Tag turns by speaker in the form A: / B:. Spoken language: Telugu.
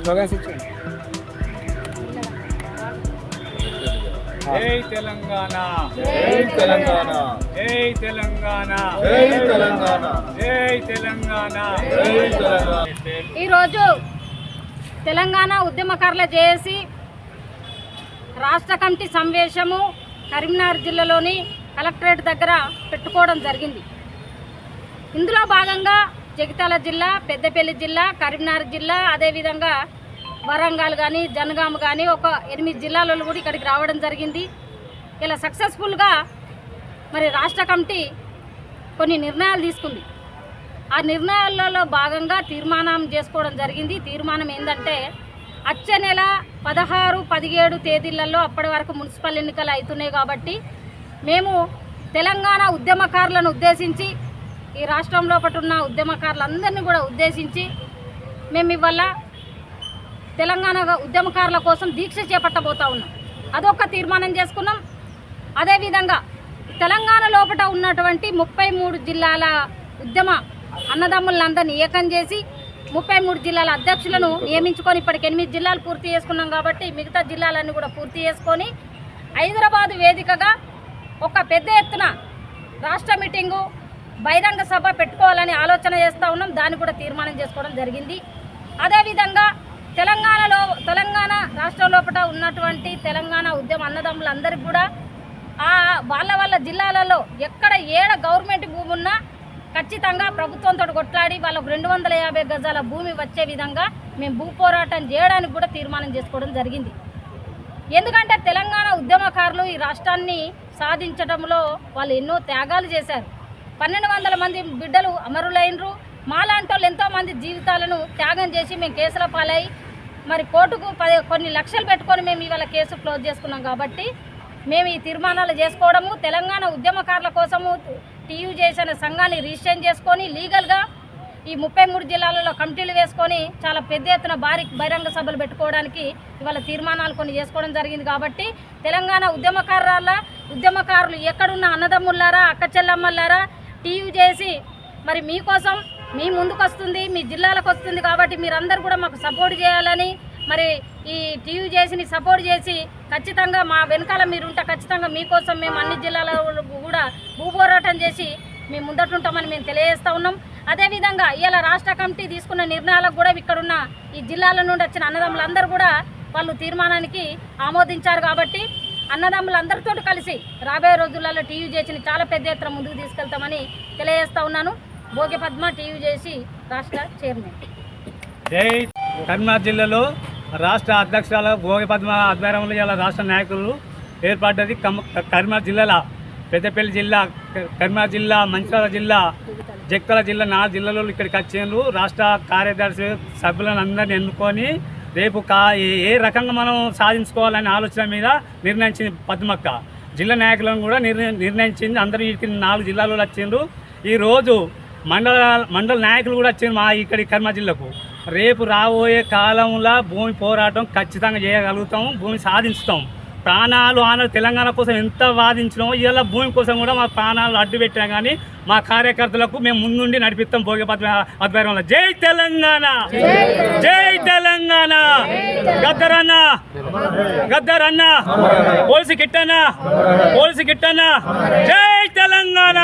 A: స్లోగన్స్ ఇచ్చాను.
B: జై తెలంగాణ,
A: జై తెలంగాణ,
B: జై తెలంగాణ,
A: జై తెలంగాణ,
B: జై తెలంగాణ,
A: జై తెలంగాణ.
C: ఈరోజు తెలంగాణ ఉద్యమకారుల జేఏసీ రాష్ట్ర కమిటీ సమావేశము కరీంనగర్ జిల్లాలోని కలెక్టరేట్ దగ్గర పెట్టుకోవడం జరిగింది. ఇందులో భాగంగా జగిత్యాల జిల్లా, పెద్దపల్లి జిల్లా, కరీంనగర్ జిల్లా, అదేవిధంగా వరంగల్ కానీ జనగామ కానీ ఒక 8 జిల్లాలలో కూడా ఇక్కడికి రావడం జరిగింది. ఇలా సక్సెస్ఫుల్గా మరి రాష్ట్ర కమిటీ కొన్ని నిర్ణయాలు తీసుకుంది. ఆ నిర్ణయాలలో భాగంగా తీర్మానం చేసుకోవడం జరిగింది. తీర్మానం ఏంటంటే వచ్చే నెల 16, 17 తేదీలలో అప్పటి వరకు మున్సిపల్ ఎన్నికలు అవుతున్నాయి కాబట్టి మేము తెలంగాణ ఉద్యమకారులను ఉద్దేశించి, ఈ రాష్ట్రంలో ఉన్న ఉద్యమకారులందరినీ కూడా ఉద్దేశించి మేము ఇవాళ తెలంగాణ ఉద్యమకారుల కోసం దీక్ష చేపట్టబోతా ఉన్నాం. అదొక తీర్మానం చేసుకున్నాం. అదేవిధంగా తెలంగాణ లోపల ఉన్నటువంటి 33 జిల్లాల ఉద్యమ అన్నదమ్ములందరినీ ఏకం చేసి 33 జిల్లాల అధ్యక్షులను నియమించుకొని ఇప్పటికి 8 జిల్లాలు పూర్తి చేసుకున్నాం కాబట్టి మిగతా జిల్లాలన్నీ కూడా పూర్తి చేసుకొని హైదరాబాద్ వేదికగా ఒక పెద్ద ఎత్తున రాష్ట్ర మీటింగు, బహిరంగ సభ పెట్టుకోవాలని ఆలోచన చేస్తూ ఉన్నాం. దాన్ని కూడా తీర్మానం చేసుకోవడం జరిగింది. అదేవిధంగా తెలంగాణ రాష్ట్రం లోపల ఉన్నటువంటి తెలంగాణ ఉద్యమ అన్నదమ్ములందరికీ కూడా వాళ్ళ జిల్లాలలో ఎక్కడ ఏడ గవర్నమెంట్ భూమి ఉన్నా ఖచ్చితంగా ప్రభుత్వంతో కొట్లాడి వాళ్ళకు 250 గజాల భూమి వచ్చే విధంగా మేము భూ పోరాటం చేయడానికి కూడా తీర్మానం చేసుకోవడం జరిగింది. ఎందుకంటే తెలంగాణ ఉద్యమకారులు ఈ రాష్ట్రాన్ని సాధించడంలో వాళ్ళు ఎన్నో త్యాగాలు చేశారు. 1200 మంది బిడ్డలు అమరులైనరు. మాలాంటి వాళ్ళు ఎంతోమంది జీవితాలను త్యాగం చేసి మేము కేసుల పాలై మరి కోర్టుకు కొన్ని లక్షలు పెట్టుకొని మేము ఇవాళ కేసు క్లోజ్ చేసుకున్నాం. కాబట్టి మేము ఈ తీర్మానాలు చేసుకోవడము, తెలంగాణ ఉద్యమకారుల కోసము టీయూ చేసిన సంఘాన్ని రిజిస్టర్ చేసుకొని లీగల్గా ఈ 33 జిల్లాలలో కమిటీలు వేసుకొని చాలా పెద్ద ఎత్తున బహిరంగ సభలు పెట్టుకోవడానికి ఇవాళ తీర్మానాలు కొన్ని చేసుకోవడం జరిగింది. కాబట్టి తెలంగాణ ఉద్యమకారులు ఎక్కడున్న అన్నదమ్ములారా, అక్క చెల్లమ్మలారా టీయూ చేసి మరి మీకోసం మీ ముందుకు వస్తుంది, మీ జిల్లాలకు వస్తుంది. కాబట్టి మీరందరూ కూడా మాకు సపోర్ట్ చేయాలని, మరి ఈ టీయూ చేసి సపోర్ట్ చేసి ఖచ్చితంగా మా వెనకాల మీరుంటే ఖచ్చితంగా మీకోసం మేము అన్ని జిల్లాలలో కూడా భూపోరాటం చేసి మేము ముందటుంటామని మేము తెలియజేస్తూ ఉన్నాం. అదేవిధంగా ఇవాళ రాష్ట్ర కమిటీ తీసుకున్న నిర్ణయాలకు కూడా ఇక్కడున్న ఈ జిల్లాల నుండి వచ్చిన అన్నదమ్ములందరూ కూడా వాళ్ళు తీర్మానానికి ఆమోదించారు. కాబట్టి అన్నదమ్ములందరితో కలిసి రాబోయే రోజులలో టీయూ చేసి చాలా పెద్ద ఎత్తున ముందుకు తీసుకెళ్తామని తెలియజేస్తూ ఉన్నాను. భోగి పద్మ టీయూ చేసి రాష్ట్ర చైర్మన్.
B: జై కరీంనగర్ జిల్లాలో రాష్ట్ర అధ్యక్షురాలు భోగి పద్మ ఆధ్వర్యంలో ఇలా రాష్ట్ర నాయకులు ఏర్పడ్డది. కరీంనగర్ జిల్లాలో పెద్దపల్లి జిల్లా, కరీంనగర్ జిల్లా, మంచిర్యాల జిల్లా, జగిత్యాల జిల్లా 4 జిల్లాలో ఇక్కడికి వచ్చేందుకు రాష్ట్ర కార్యదర్శి సభ్యులను అందరినీ ఎన్నుకొని రేపు ఏ రకంగా మనం సాధించుకోవాలనే ఆలోచన మీద నిర్ణయించింది పద్మక్క. జిల్లా నాయకులను కూడా నిర్ణయించింది. అందరూ ఇక్కడికి 4 జిల్లాలో వచ్చిండ్రు. ఈరోజు మండల నాయకులు కూడా వచ్చింది మా ఇక్కడి కరీంనగర్ జిల్లాకు. రేపు రాబోయే కాలంలో భూమి పోరాటం ఖచ్చితంగా చేయగలుగుతాం, భూమి సాధిస్తాం. ప్రాణాలు తెలంగాణ కోసం ఎంత వాదించినామో ఇలా భూమి కోసం కూడా మా ప్రాణాలు అడ్డు పెట్టినా కానీ మా కార్యకర్తలకు మేము ముందుండి నడిపిస్తాం. భోగి పద్మ ఆధ్వర్యంలో జై తెలంగాణ, జై తెలంగాణ, గద్దరన్న, గద్దరన్న, పోలీసు కిట్టన్న, జై తెలంగాణ.